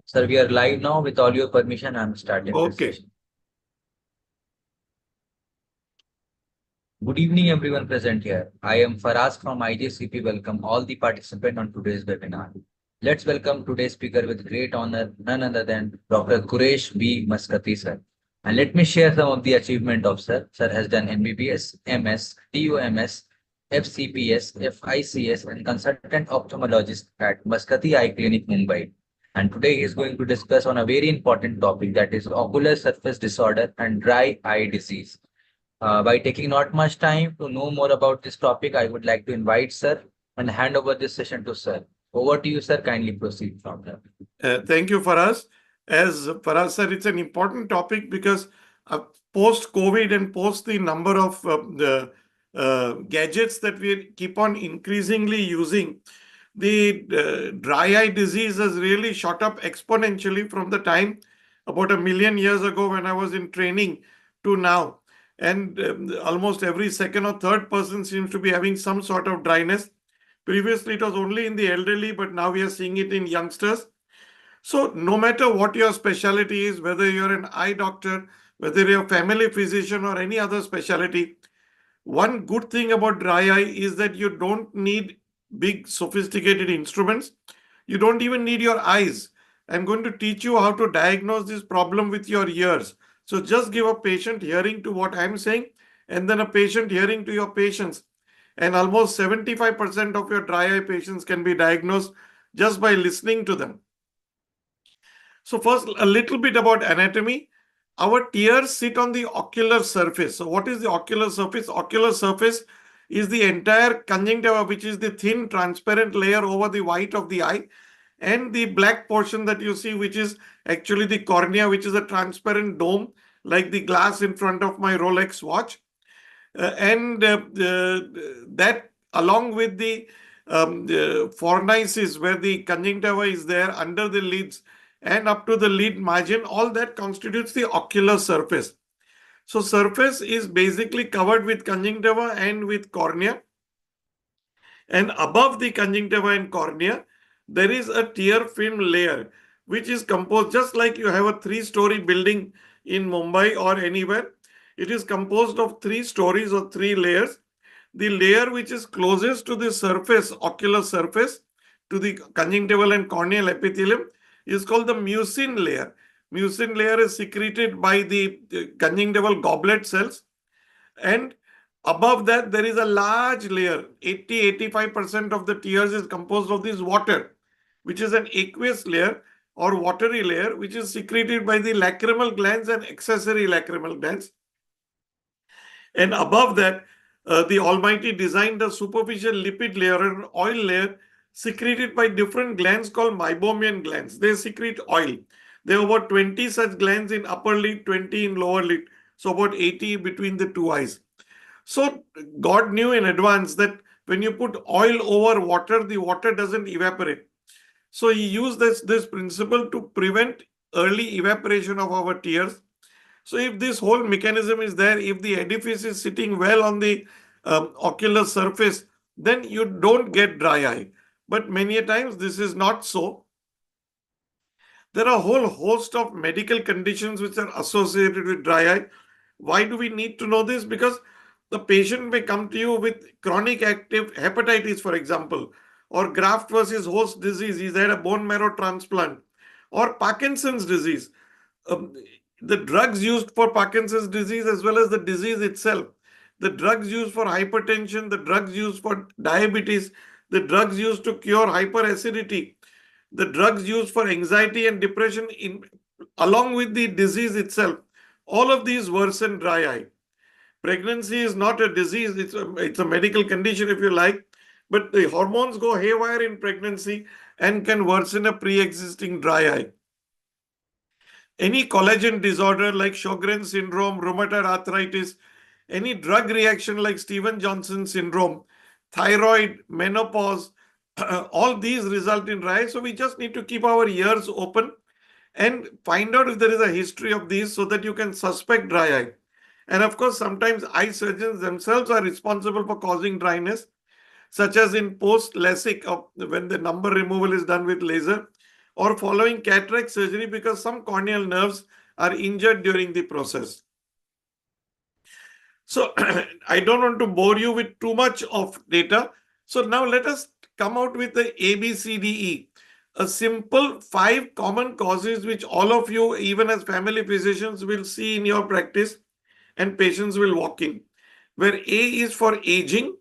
Sir, we are live now. With all your permission, I'm starting this Okay. session. Good evening, everyone present here. I am Faraz from IJCP. Welcome all the participants on today's webinar. Let's welcome today's speaker with great honor, none other than Dr. Quresh B. Maskati, sir. And let me share some of the achievement of sir. Sir has done MBBS, MS, TUMS, FCPS, FICS, and consultant ophthalmologist at Maskati Eye Clinic, Mumbai. And today he is going to discuss on a very important topic, that is ocular surface disorder and dry eye disease. By taking not much time to know more about this topic, I would like to invite sir and hand over this session to sir. Over to you, sir. Kindly proceed from there. Thank you, Faraz. As Faraz said, it's an important topic because post COVID and post the number of the gadgets that we keep on increasingly using, the dry eye disease has really shot up exponentially from the time about 1 million years ago when I was in training to now. And almost every second or third person seems to be having some sort of dryness. Previously, it was only in the elderly, but now we are seeing it in youngsters. So, no matter what your specialty is, whether you're an eye doctor, whether you're a family physician, or any other specialty, one good thing about dry eye is that you don't need big sophisticated instruments. You don't even need your eyes. I'm going to teach you how to diagnose this problem with your ears. So, just give a patient hearing to what I'm saying, and then a patient hearing to your patients. And almost 75% of your dry eye patients can be diagnosed just by listening to them. So first, a little bit about anatomy. Our tears sit on the ocular surface. So what is the ocular surface? Ocular surface is the entire conjunctiva, which is the thin transparent layer over the white of the eye, and the black portion that you see, which is actually the cornea, which is a transparent dome like the glass in front of my Rolex watch. And that along with the fornices, where the conjunctiva is there under the lids and up to the lid margin, all that constitutes the ocular surface. So surface is basically covered with conjunctiva and with cornea. And above the conjunctiva and cornea, there is a tear film layer, which is composed just like you have a three-story building in Mumbai or anywhere. It is composed of 3 stories or 3 layers. The layer which is closest to the surface, ocular surface, to the conjunctival and corneal epithelium, is called the mucin layer. Mucin layer is secreted by the conjunctival goblet cells, and above that there is a large layer. 80-85% of the tears is composed of this water, which is an aqueous layer or watery layer, which is secreted by the lacrimal glands and accessory lacrimal glands. And above that, the Almighty designed a superficial lipid layer, an oil layer, secreted by different glands called meibomian glands. They secrete oil. There are about 20 such glands in upper lid, 20 in lower lid. So about 80 between the two eyes. So God knew in advance that when you put oil over water, the water doesn't evaporate. So he used this principle to prevent early evaporation of our tears. So if this whole mechanism is there, if the edifice is sitting well on the ocular surface, then you don't get dry eye. But many a times this is not so. There are a whole host of medical conditions which are associated with dry eye. Why do we need to know this? Because the patient may come to you with chronic active hepatitis, for example, or graft versus host disease. He's had a bone marrow transplant, or Parkinson's disease. Um, the drugs used for Parkinson's disease, as well as the disease itself, the drugs used for hypertension, the drugs used for diabetes, the drugs used to cure hyperacidity, the drugs used for anxiety and depression, along with the disease itself, all of these worsen dry eye. Pregnancy is not a disease, it's a medical condition, if you like, but the hormones go haywire in pregnancy and can worsen a pre-existing dry eye. Any collagen disorder like Sjogren's syndrome, rheumatoid arthritis, any drug reaction like Steven-Johnson syndrome, thyroid, menopause, all these result in dry eye. So we just need to keep our ears open and find out if there is a history of these so that you can suspect dry eye. And of course, sometimes eye surgeons themselves are responsible for causing dryness, such as in post-LASIK, when the number removal is done with laser. or following cataract surgery because some corneal nerves are injured during the process. So I don't want to bore you with too much of data. So now let us come out with the ABCDE, a simple 5 common causes which all of you, even as family physicians, will see in your practice and patients will walk in. Where A is for aging,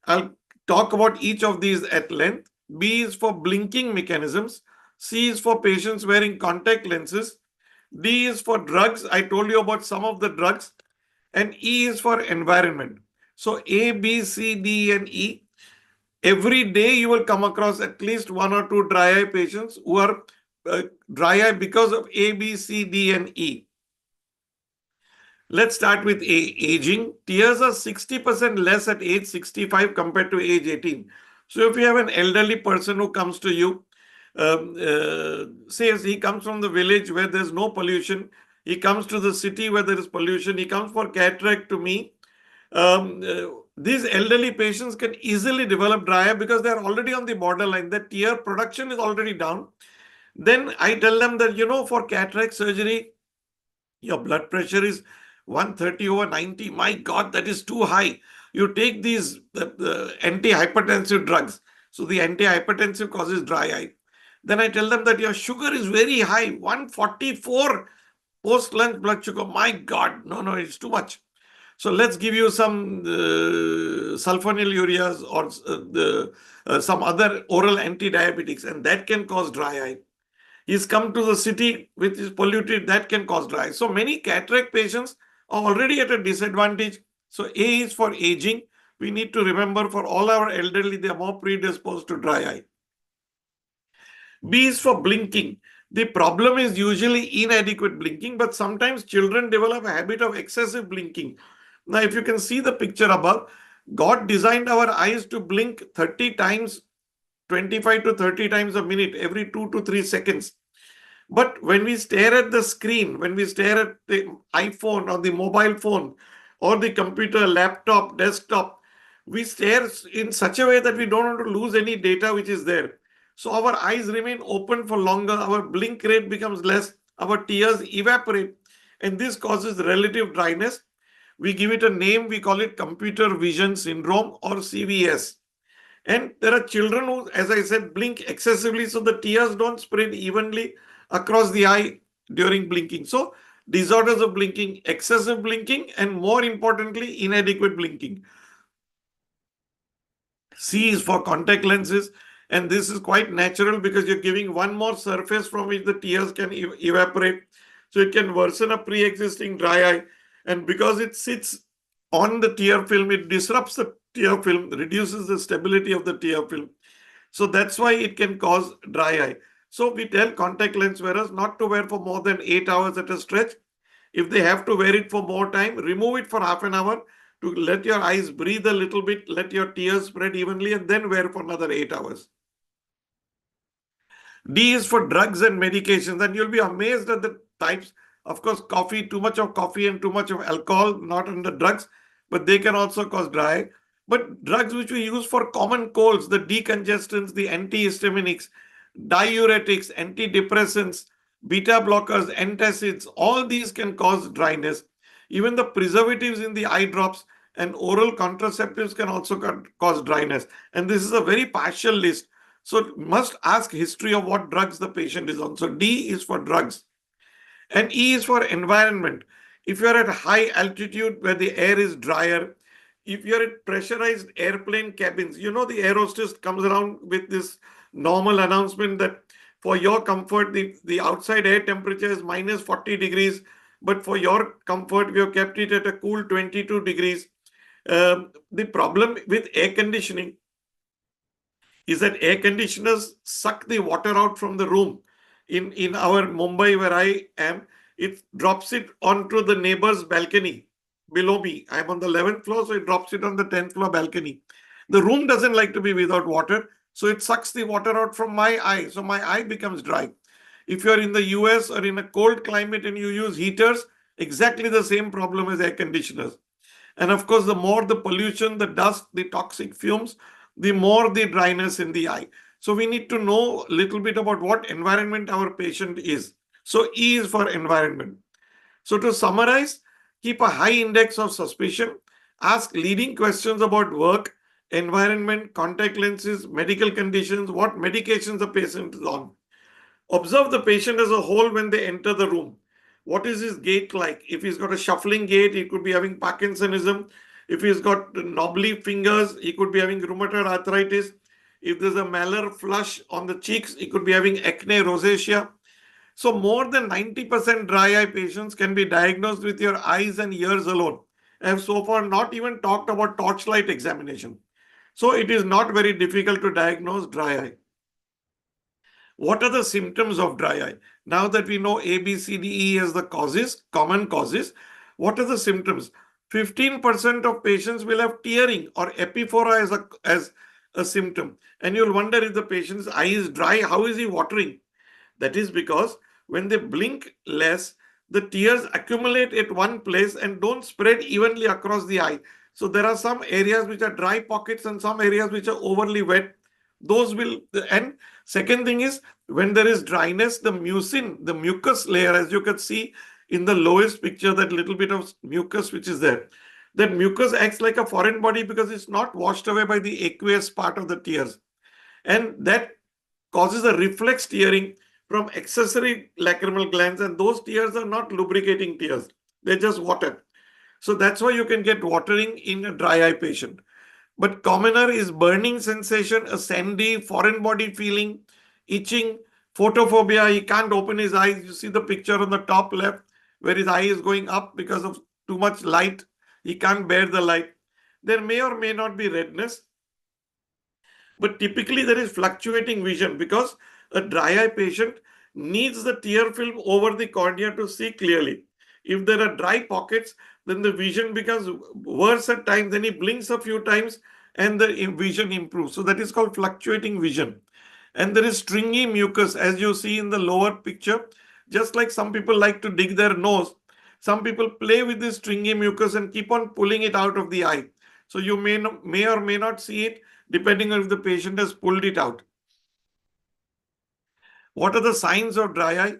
I'll talk about each of these at length. B is for blinking mechanisms. C is for patients wearing contact lenses. D is for drugs. I told you about some of the drugs. And E is for environment. So A, B, C, D, and E. Every day you will come across at least 1 or 2 dry eye patients who are dry eye because of A, B, C, D, and E. Let's start with aging. Tears are 60% less at age 65 compared to age 18. So if you have an elderly person who comes to you, says he comes from the village where there's no pollution, he comes to the city where there is pollution, he comes for cataract to me. These elderly patients can easily develop dry eye because they're already on the borderline. The tear production is already down. Then I tell them that, for cataract surgery, your blood pressure is 130 over 90. My God, that is too high. You take these antihypertensive drugs. So the antihypertensive causes dry eye. Then I tell them that your sugar is very high, 144 post lunch blood sugar. My God, no, it's too much. So let's give you some sulfonylureas or some other oral anti-diabetics, and that can cause dry eye. He's come to the city which is polluted, that can cause dry eye. So many cataract patients are already at a disadvantage. So A is for aging. We need to remember for all our elderly, they are more predisposed to dry eye. B is for blinking. The problem is usually inadequate blinking, but sometimes children develop a habit of excessive blinking. Now, if you can see the picture above, God designed our eyes to blink 30 times, 25 to 30 times a minute, every 2 to 3 seconds. But when we stare at the screen, when we stare at the iPhone or the mobile phone or the computer, laptop, desktop, we stare in such a way that we don't want to lose any data which is there. So our eyes remain open for longer, our blink rate becomes less, our tears evaporate, and this causes relative dryness. We give it a name, we call it computer vision syndrome or CVS. And there are children who, as I said, blink excessively, so the tears don't spread evenly across the eye during blinking. So disorders of blinking, excessive blinking, and more importantly, inadequate blinking. C is for contact lenses, and this is quite natural because you're giving one more surface from which the tears can evaporate. So it can worsen a pre-existing dry eye, and because it sits on the tear film, it disrupts the tear film, reduces the stability of the tear film. So that's why it can cause dry eye. So we tell contact lens wearers not to wear for more than 8 hours at a stretch. If they have to wear it for more time, remove it for half an hour to let your eyes breathe a little bit, let your tears spread evenly, and then wear for another 8 hours. D is for drugs and medications, and you'll be amazed at the types. Of course, coffee, too much of coffee and too much of alcohol, not under drugs, but they can also cause dry eye. But drugs which we use for common colds, the decongestants, the antihistaminics, diuretics, antidepressants, beta blockers, antacids, all these can cause dryness. Even the preservatives in the eye drops and oral contraceptives can also cause dryness. And this is a very partial list. So must ask history of what drugs the patient is on. So D is for drugs. And E is for environment. If you're at high altitude where the air is drier, if you're at pressurized airplane cabins, the air hostess comes around with this normal announcement that for your comfort, the outside air temperature is minus 40 degrees, but for your comfort, we have kept it at a cool 22 degrees. The problem with air conditioning is that air conditioners suck the water out from the room. In our Mumbai, where I am, it drops it onto the neighbor's balcony below me. I'm on the 11th floor, so it drops it on the 10th floor balcony. The room doesn't like to be without water, so it sucks the water out from my eye. So my eye becomes dry. If you're in the US or in a cold climate and you use heaters, exactly the same problem as air conditioners. And of course, the more the pollution, the dust, the toxic fumes, the more the dryness in the eye. So we need to know a little bit about what environment our patient is. So E is for environment. So to summarize, keep a high index of suspicion, ask leading questions about work, environment, contact lenses, medical conditions, what medications the patient is on. Observe the patient as a whole when they enter the room. What is his gait like? If he's got a shuffling gait, he could be having Parkinsonism. If he's got knobbly fingers, he could be having rheumatoid arthritis. If there's a malar flush on the cheeks, he could be having acne rosacea. So more than 90% dry eye patients can be diagnosed with your eyes and ears alone. I have so far not even talked about torchlight examination. So it is not very difficult to diagnose dry eye. What are the symptoms of dry eye? Now that we know A, B, C, D, E as the causes, common causes, what are the symptoms? 15% of patients will have tearing or epiphora as a symptom. And you'll wonder if the patient's eye is dry, how is he watering? That is because when they blink less, the tears accumulate at one place and don't spread evenly across the eye. So there are some areas which are dry pockets and some areas which are overly wet. Those will, and second thing is when there is dryness, the mucin, the mucus layer, as you can see in the lowest picture, that little bit of mucus which is there, that mucus acts like a foreign body because it's not washed away by the aqueous part of the tears. And that causes a reflex tearing from accessory lacrimal glands, and those tears are not lubricating tears. They're just water. So that's why you can get watering in a dry eye patient. But commoner is burning sensation, a sandy foreign body feeling, itching, photophobia. He can't open his eyes. You see the picture on the top left where his eye is going up because of too much light. He can't bear the light. There may or may not be redness, but typically there is fluctuating vision because a dry eye patient needs the tear film over the cornea to see clearly. If there are dry pockets, then the vision becomes worse at times. Then he blinks a few times and the vision improves. So that is called fluctuating vision. And there is stringy mucus, as you see in the lower picture. Just like some people like to dig their nose, some people play with this stringy mucus and keep on pulling it out of the eye. So you may or may not see it depending on if the patient has pulled it out. What are the signs of dry eye?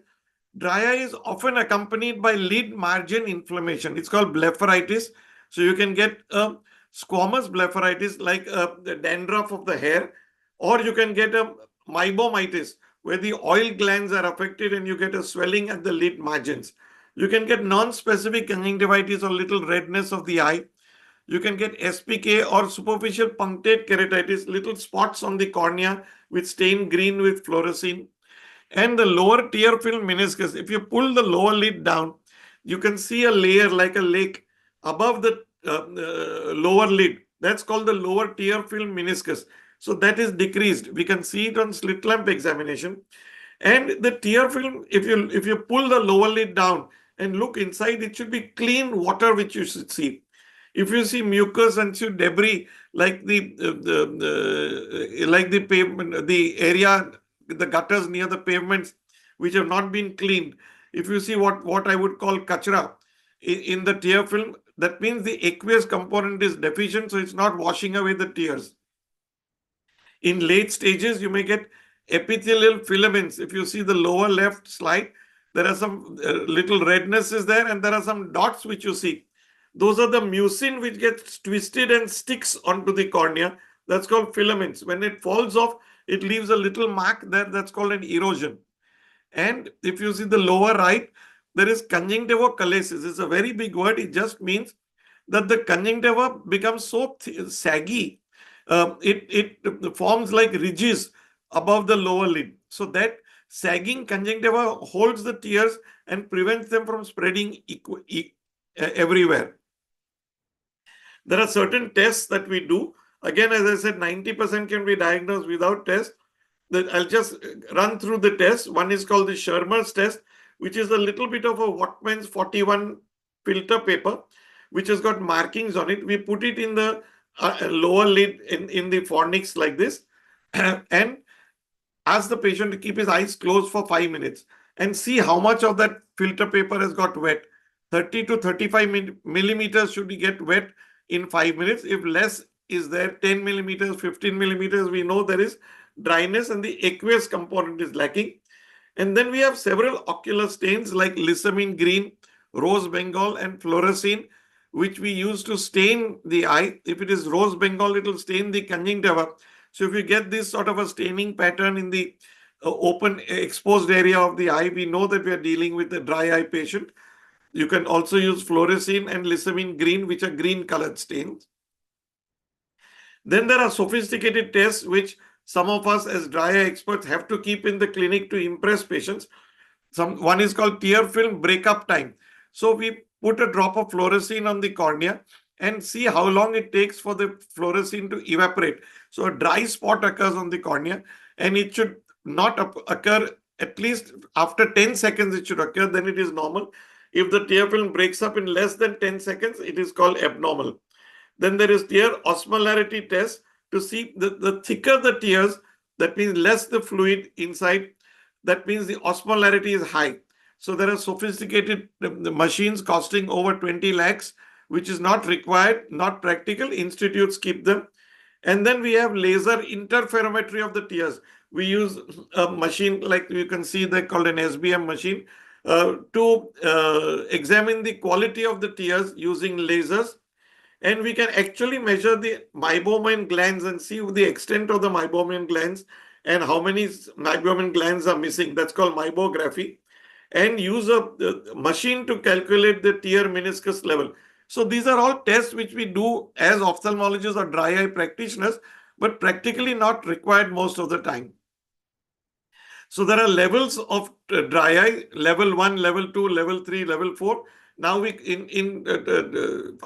Dry eye is often accompanied by lid margin inflammation. It's called blepharitis. So you can get a squamous blepharitis like the dandruff of the hair, or you can get a meibomitis where the oil glands are affected and you get a swelling at the lid margins. You can get non-specific conjunctivitis or little redness of the eye. You can get SPK or superficial punctate keratitis, little spots on the cornea with stained green with fluorescein. And the lower tear film meniscus, if you pull the lower lid down, you can see a layer like a lake above the lower lid. That's called the lower tear film meniscus. So that is decreased. We can see it on slit lamp examination. And the tear film, if you pull the lower lid down and look inside, it should be clean water which you should see. If you see mucus and see debris like the pavement, the area, the gutters near the pavements which have not been cleaned, if you see what I would call kachra in the tear film, that means the aqueous component is deficient, so it's not washing away the tears. In late stages, you may get epithelial filaments. If you see the lower left slide, there are some little rednesses there, and there are some dots which you see. Those are the mucin which gets twisted and sticks onto the cornea. That's called filaments. When it falls off, it leaves a little mark there. That's called an erosion. And if you see the lower right, there is conjunctivochalasis. It's a very big word. It just means that the conjunctiva becomes so saggy. It forms like ridges above the lower lid. So that sagging conjunctiva holds the tears and prevents them from spreading everywhere. There are certain tests that we do. Again, as I said, 90% can be diagnosed without test. I'll just run through the tests. One is called the Shermer's test, which is a little bit of a Wattman's 41 filter paper, which has got markings on it. We put it in the lower lid in the fornix like this and ask the patient to keep his eyes closed for 5 minutes and see how much of that filter paper has got wet. 30 to 35 millimeters should get wet in 5 minutes. If less is there, 10 millimeters, 15 millimeters, we know there is dryness, and the aqueous component is lacking. And then we have several ocular stains like lissamine green, rose bengal, and fluorescein, which we use to stain the eye. If it is rose bengal, it will stain the conjunctiva. So if you get this sort of a staining pattern in the open exposed area of the eye, we know that we are dealing with a dry eye patient. You can also use fluorescein and lissamine green, which are green colored stains. Then there are sophisticated tests which some of us as dry eye experts have to keep in the clinic to impress patients. One is called tear film breakup time. So we put a drop of fluorescein on the cornea and see how long it takes for the fluorescein to evaporate. So a dry spot occurs on the cornea, and it should not occur, at least after 10 seconds it should occur, then it is normal. If the tear film breaks up in less than 10 seconds, it is called abnormal. Then there is tear osmolarity test to see the thicker the tears, that means less the fluid inside, that means the osmolarity is high. So there are sophisticated machines costing over 20 lakhs, which is not required, not practical. Institutes keep them. And then we have laser interferometry of the tears. We use a machine like you can see, they called an SBM machine, to examine the quality of the tears using lasers. And we can actually measure the meibomian glands and see the extent of the meibomian glands and how many meibomian glands are missing. That's called meibography. And use a machine to calculate the tear meniscus level. So these are all tests which we do as ophthalmologists or dry eye practitioners, but practically not required most of the time. So there are levels of dry eye: level 1, level 2, level 3, level 4. Now we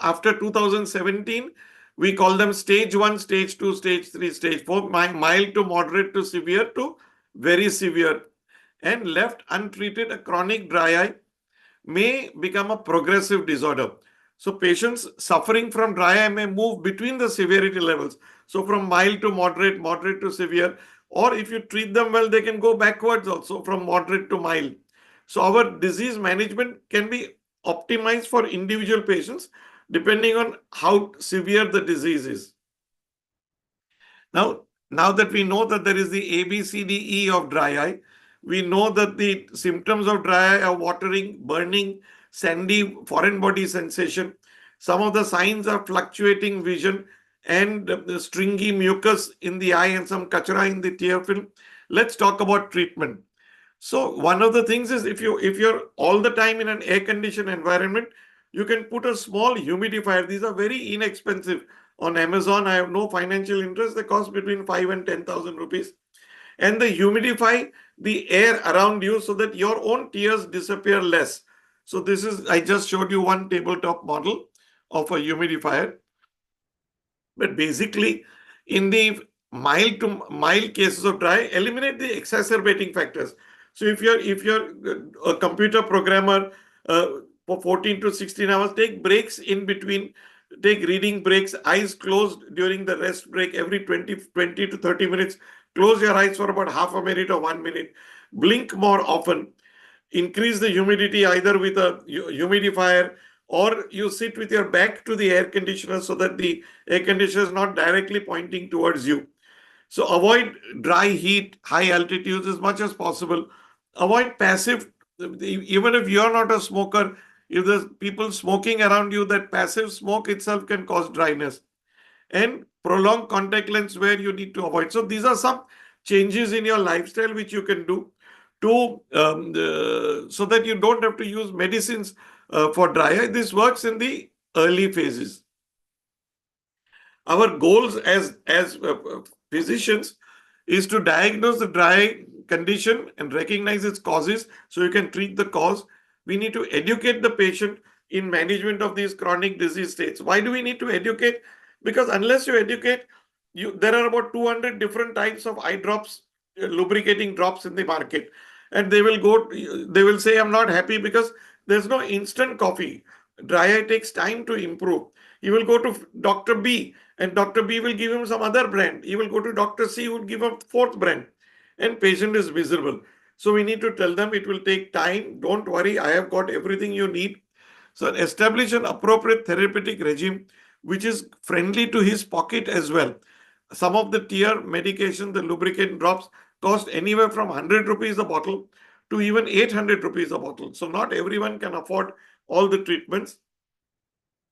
after 2017, we call them stage 1, stage 2, stage 3, stage 4, mild to moderate to severe to very severe. And left untreated, a chronic dry eye may become a progressive disorder. So patients suffering from dry eye may move between the severity levels. So from mild to moderate, moderate to severe, or if you treat them well, they can go backwards also from moderate to mild. So our disease management can be optimized for individual patients depending on how severe the disease is. Now that we know that there is the ABCDE of dry eye, we know that the symptoms of dry eye are watering, burning, sandy foreign body sensation. Some of the signs are fluctuating vision and the stringy mucus in the eye and some kachra in the tear film. Let's talk about treatment. So one of the things is if you're all the time in an air-conditioned environment, you can put a small humidifier. These are very inexpensive. On Amazon, I have no financial interest. They cost between 5 and 10,000 rupees. And they humidify the air around you so that your own tears disappear less. So this is, I just showed you one tabletop model of a humidifier. But basically, in the mild to mild cases of dry, eliminate the exacerbating factors. So if you're a computer programmer for 14 to 16 hours, take breaks in between, take reading breaks, eyes closed during the rest break every 20 to 30 minutes. Close your eyes for about half a minute or 1 minute. Blink more often. Increase the humidity either with a humidifier, or you sit with your back to the air conditioner so that the air conditioner is not directly pointing towards you. So avoid dry heat, high altitudes as much as possible. Avoid passive, even if you're not a smoker, if there's people smoking around you, that passive smoke itself can cause dryness. And prolonged contact lens wear you need to avoid. So these are some changes in your lifestyle which you can do to so that you don't have to use medicines for dry eye. This works in the early phases. Our goals as physicians is to diagnose the dry condition and recognize its causes so you can treat the cause. We need to educate the patient in management of these chronic disease states. Why do we need to educate? Because unless you educate, there are about 200 different types of eye drops, lubricating drops in the market. And they will say, I'm not happy because there's no instant coffee. Dry eye takes time to improve. He will go to Dr. B and Dr. B will give him some other brand. He will go to Dr. C who will give him fourth brand. And patient is miserable. So we need to tell them it will take time. Don't worry, I have got everything you need. So establish an appropriate therapeutic regime which is friendly to his pocket as well. Some of the tear medication, the lubricant drops, cost anywhere from 100 rupees a bottle to even 800 rupees a bottle. So not everyone can afford all the treatments.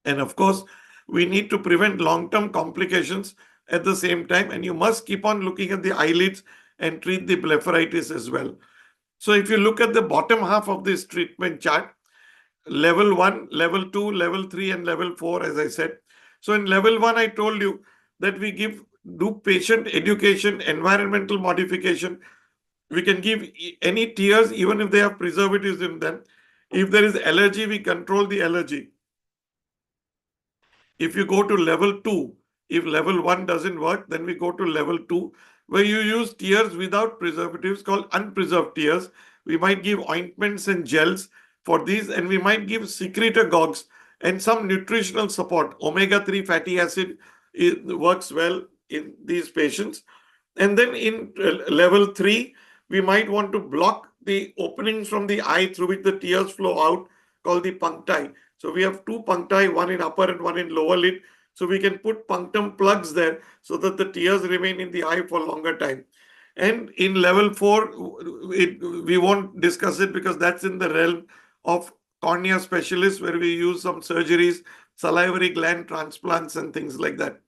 And of course, we need to prevent long-term complications at the same time. And you must keep on looking at the eyelids and treat the blepharitis as well. So if you look at the bottom half of this treatment chart, level 1, level 2, level 3, and level 4, as I said. So in level 1, I told you that we do patient education, environmental modification. We can give any tears even if they have preservatives in them. If there is allergy, we control the allergy. If you go to level 2, if level 1 doesn't work, then we go to level 2, where you use tears without preservatives called unpreserved tears. We might give ointments and gels for these, and we might give secretagogues and some nutritional support. Omega-3 fatty acid works well in these patients. And then in level 3, we might want to block the openings from the eye through which the tears flow out, called the puncti. So we have two puncti, one in upper and one in lower lid. So we can put punctum plugs there so that the tears remain in the eye for longer time. And in level 4, we won't discuss it because that's in the realm of cornea specialists, where we use some surgeries, salivary gland transplants, and things like that.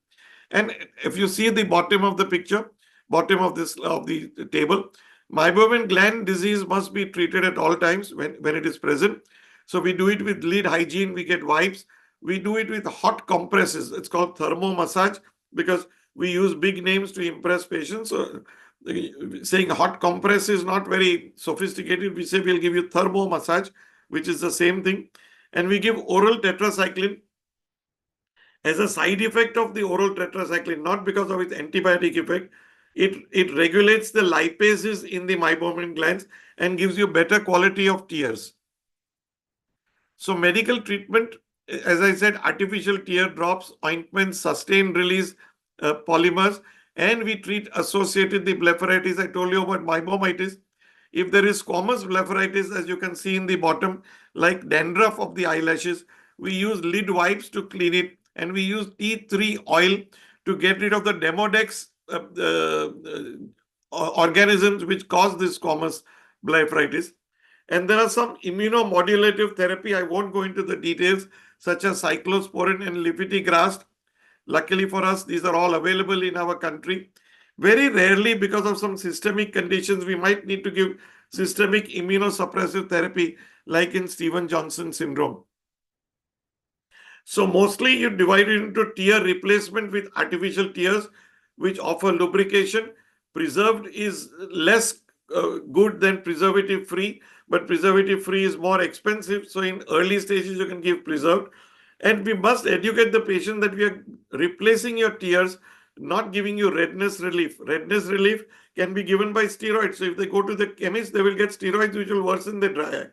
And if you see the bottom of the picture, bottom of the table, meibomian gland disease must be treated at all times when it is present. So we do it with lid hygiene, we get wipes. We do it with hot compresses. It's called thermo massage because we use big names to impress patients. So saying hot compress is not very sophisticated. We say we'll give you thermo massage, which is the same thing. And we give oral tetracycline as a side effect of the oral tetracycline, not because of its antibiotic effect. It regulates the lipases in the meibomian glands and gives you better quality of tears. So medical treatment, as I said, artificial tear drops, ointments, sustained release polymers, and we treat associated the blepharitis. I told you about meibomitis. If there is squamous blepharitis, as you can see in the bottom, like dandruff of the eyelashes, we use lid wipes to clean it, and we use tea tree oil to get rid of the demodex organisms which cause this squamous blepharitis. And there are some immunomodulative therapy. I won't go into the details, such as cyclosporin and lifitegrast. Luckily for us, these are all available in our country. Very rarely, because of some systemic conditions, we might need to give systemic immunosuppressive therapy, like in Stevens-Johnson syndrome. So mostly you divide it into tear replacement with artificial tears, which offer lubrication. Preserved is less good than preservative free, but preservative free is more expensive. So in early stages, you can give preserved. And we must educate the patient that we are replacing your tears, not giving you redness relief. Redness relief can be given by steroids. So if they go to the chemist, they will get steroids which will worsen the dry eye.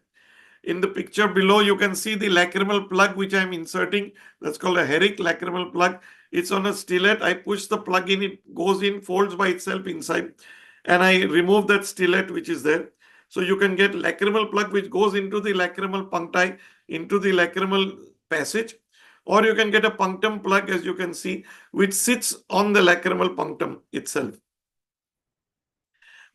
In the picture below, you can see the lacrimal plug which I'm inserting. That's called a Herrick lacrimal plug. It's on a stillet. I push the plug in, it goes in, folds by itself inside, and I remove that stillet which is there. So you can get lacrimal plug which goes into the lacrimal puncti, into the lacrimal passage, or you can get a punctum plug, as you can see, which sits on the lacrimal punctum itself.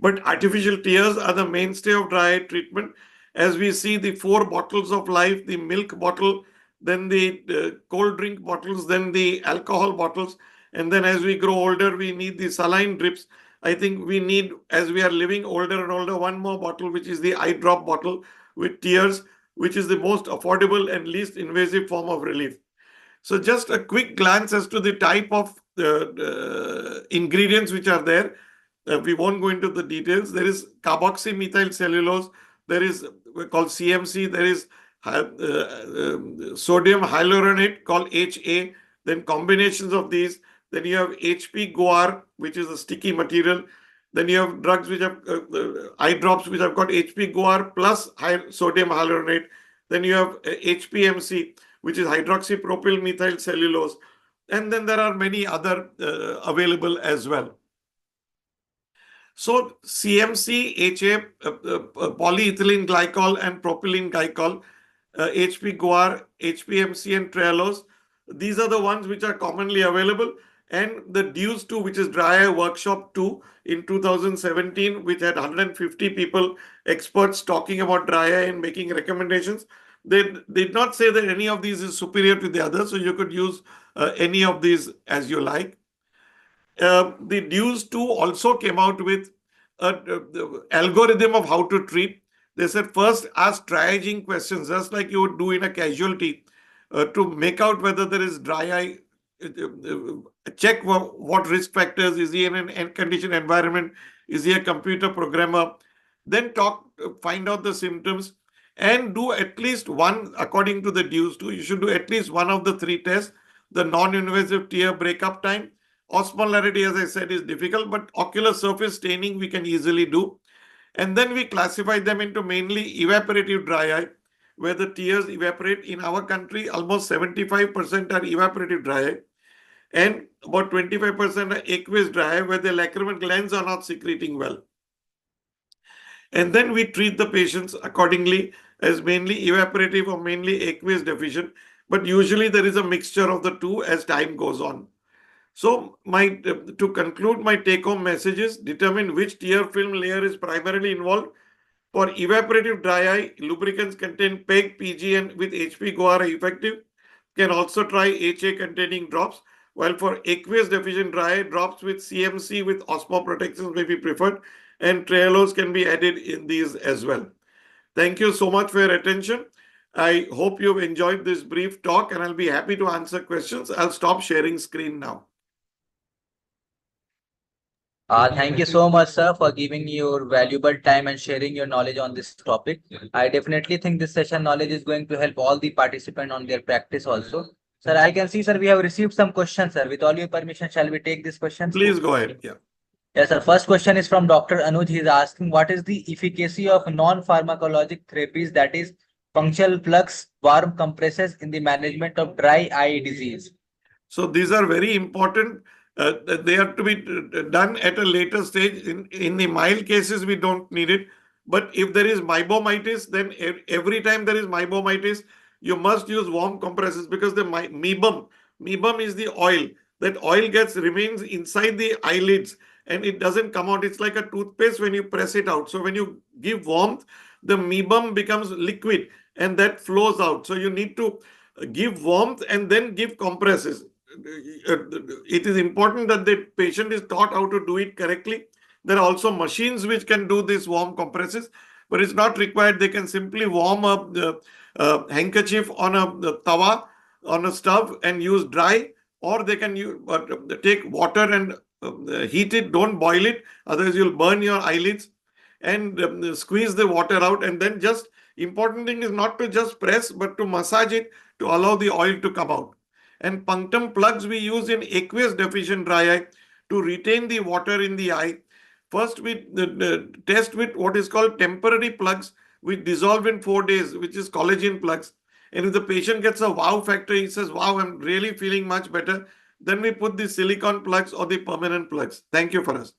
But artificial tears are the mainstay of dry eye treatment. As we see, the 4 bottles of life, the milk bottle, then the cold drink bottles, then the alcohol bottles. And then as we grow older, we need the saline drips. I think we need, as we are living older and older, one more bottle, which is the eye drop bottle with tears, which is the most affordable and least invasive form of relief. So just a quick glance as to the type of ingredients which are there. We won't go into the details. There is carboxymethyl cellulose. There is called CMC. There is sodium hyaluronate called HA. Then combinations of these. Then you have HP guar, which is a sticky material. Then you have drugs which have eye drops which have got HP guar plus sodium hyaluronate. Then you have HPMC, which is hydroxypropyl methyl cellulose. And then there are many other available as well. So CMC, HA, polyethylene glycol and propylene glycol, HP guar, HPMC and trehalose, these are the ones which are commonly available. and the DUES 2, which is Dry Eye Workshop 2 in 2017, which had 150 people, experts talking about dry eye and making recommendations. They did not say that any of these is superior to the other, so you could use any of these as you like. The DUES 2 also came out with the algorithm of how to treat. They said first ask triaging questions, just like you would do in a casualty, to make out whether there is dry eye. Check what risk factors, is he in an air conditioned environment, is he a computer programmer, then find out the symptoms and do at least one. According to the DUES 2, you should do at least one of the three tests: the non-invasive tear breakup time. Osmolarity, as I said, is difficult, but ocular surface staining we can easily do. And then we classify them into mainly evaporative dry eye, where the tears evaporate. In our country, almost 75% are evaporative dry eye, and about 25% are aqueous dry eye, where the lacrimal glands are not secreting well. And then we treat the patients accordingly as mainly evaporative or mainly aqueous deficient, but usually there is a mixture of the two as time goes on. So to conclude, my take-home message is: determine which tear film layer is primarily involved. For evaporative dry eye, lubricants contain PEG, PG, and with HP GO are effective. Can also try HA containing drops. While for aqueous deficient dry eye, drops with CMC with osmoprotections may be preferred, and Trehalose can be added in these as well. Thank you so much for your attention. I hope you've enjoyed this brief talk, and I'll be happy to answer questions. I'll stop sharing screen now. Thank you so much, sir, for giving your valuable time and sharing your knowledge on this topic. I definitely think this session knowledge is going to help all the participants on their practice also. Sir, I can see, sir, we have received some questions, sir. With all your permission, shall we take these questions? Please go ahead. Yeah. Yes, sir. First question is from Dr. Anuj. He is asking, what is the efficacy of non-pharmacologic therapies, that is, functional plugs, warm compresses in the management of dry eye disease? So these are very important. They are to be done at a later stage. In the mild cases, we don't need it. But if there is meibomitis, then every time there is meibomitis, you must use warm compresses, because the mebum is the oil. That oil remains inside the eyelids and it doesn't come out. It's like a toothpaste when you press it out. So when you give warmth, the mebum becomes liquid and that flows out. So you need to give warmth and then give compresses. It is important that the patient is taught how to do it correctly. There are also machines which can do these warm compresses, but it's not required. They can simply warm up the handkerchief on the tawa, on a stove, and use dry, or they can take water and heat it. Don't boil it, otherwise you'll burn your eyelids, and squeeze the water out. And then just important thing is not to just press, but to massage it to allow the oil to come out. And punctum plugs we use in aqueous deficient dry eye to retain the water in the eye. First, we test with what is called temporary plugs, which dissolve in 4 days, which is collagen plugs. And if the patient gets a wow factor, he says, wow, I'm really feeling much better, then we put the silicone plugs or the permanent plugs. Thank you for us.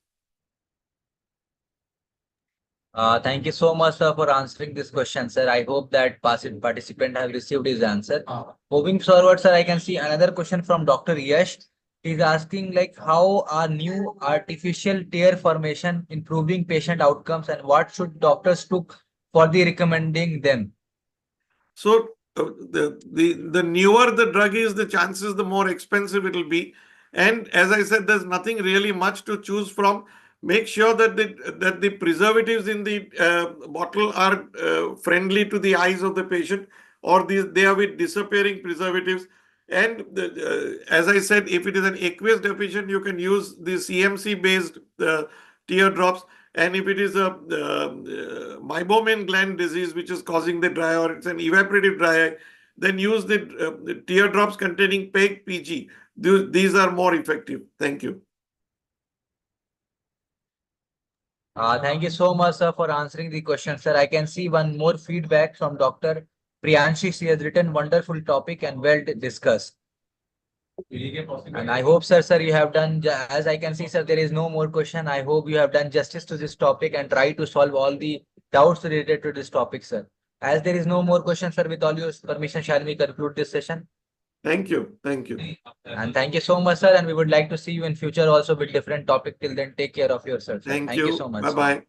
Thank you so much, sir, for answering this question, sir. I hope that participant have received his answer. Moving forward, sir, I can see another question from Dr. Yash. He's asking, like, how are new artificial tear formation improving patient outcomes, and what should doctors do for the recommending them? So the newer the drug is, the chances the more expensive it will be. And as I said, there's nothing really much to choose from. Make sure that the preservatives in the bottle are friendly to the eyes of the patient, or they are with disappearing preservatives. And as I said, if it is an aqueous deficient, you can use the CMC based teardrops. And if it is a meibomian gland disease which is causing the dry eye, or it's an evaporative dry eye, then use the teardrops containing PEG, PG. These are more effective. Thank you. Thank you so much, sir, for answering the question, sir. I can see one more feedback from Dr. Priyanshi. She has written wonderful topic and well discussed. And I hope, sir, you have done, as I can see, sir, there is no more question. I hope you have done justice to this topic and try to solve all the doubts related to this topic, sir. As there is no more question, sir, with all your permission, shall we conclude this session? Thank you. Thank you. And thank you so much, sir. And we would like to see you in future also with different topic. Till then, take care of yourself, sir. Thank Thank you so you. much, Bye sir. bye.